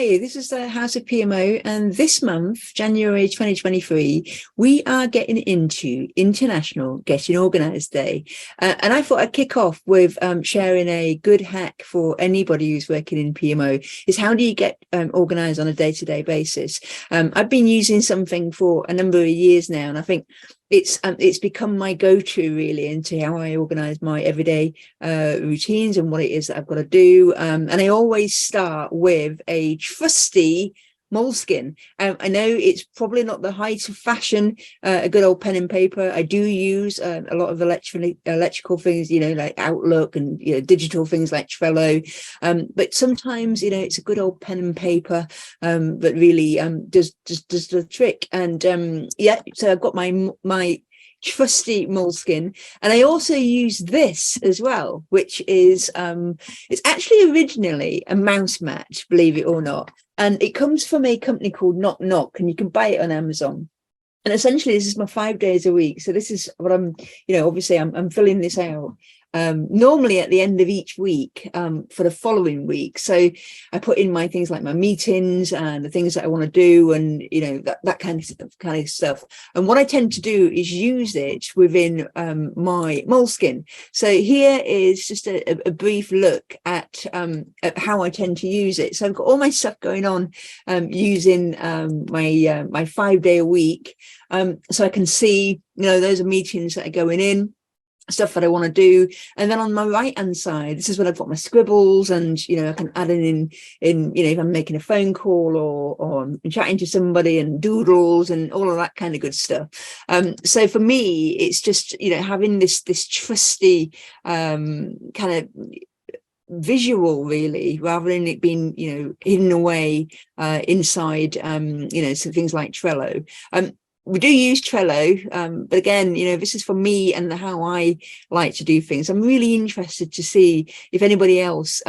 Hi, this is the House of PMO, and this month, January 2023, we are getting into International Getting Organised Day. And I thought I'd kick off with sharing a good hack for anybody who's working in PMO is how do you get organised on a day-to-day basis? I've been using something for a number of years now, and I think it's become my go-to really into how I organize my everyday routines and what it is that I've got to do. And I always start with a trusty moleskin. I know it's probably not the height of fashion, a good old pen and paper. I do use a lot of electrical things, like Outlook and digital things like Trello. But sometimes, it's a good old pen and paper that really does the trick. And so I've got my trusty moleskin, and I also use this as well, which is it's actually originally a mouse mat, believe it or not, and it comes from a company called Knock Knock, and you can buy it on Amazon. And essentially this is my 5 days a week, so this is what I'm obviously I'm filling this out normally at the end of each week for the following week. So I put in my things like my meetings and the things that I want to do, and that kind of stuff. And what I tend to do is use it within my moleskin. So here is just a brief look at how I tend to use it. So I've got all my stuff going on using my 5 day a week, so I can see those are meetings that are going in, stuff that I want to do. And then on my right hand side, this is when I've got my scribbles, and I can add in if I'm making a phone call or I'm chatting to somebody, and doodles and all of that kind of good stuff. So for me, it's just having this trusty kind of visual really, rather than it being hidden away inside some things like Trello. We do use Trello, but again, this is for me and how I like to do things. I'm really interested to see if anybody else,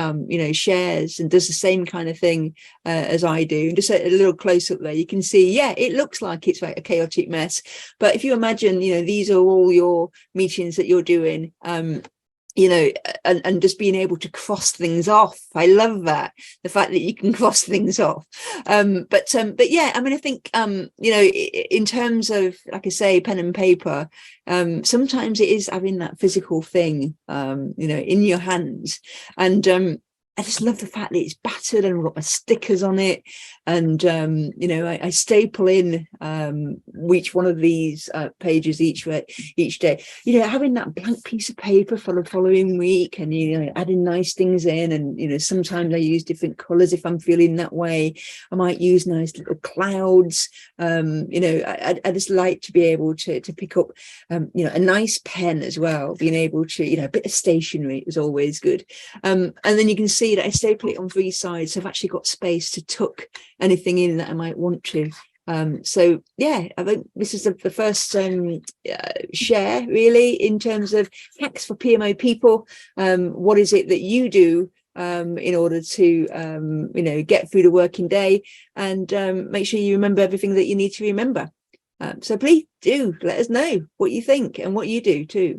shares and does the same kind of thing as I do. And just a little close up there, you can see, it looks like it's like a chaotic mess. But if you imagine, these are all your meetings that you're doing, and just being able to cross things off. I love that, the fact that you can cross things off. But yeah, I mean, I think in terms of, like I say, pen and paper, sometimes it is having that physical thing in your hands. And I just love the fact that it's battered and I've got my stickers on it, and I staple in each one of these pages each day. Having that blank piece of paper for the following week, and adding nice things in, and sometimes I use different colours if I'm feeling that way. I might use nice little clouds. I just like to be able to pick up a nice pen as well. Being able to a bit of stationery is always good. And then you can see that I staple it on 3 sides, so I've actually got space to tuck anything in that I might want to. So yeah, I think this is the first share really in terms of hacks for PMO people. What is it that you do in order to get through the working day, and make sure you remember everything that you need to remember. So please do let us know what you think and what you do too.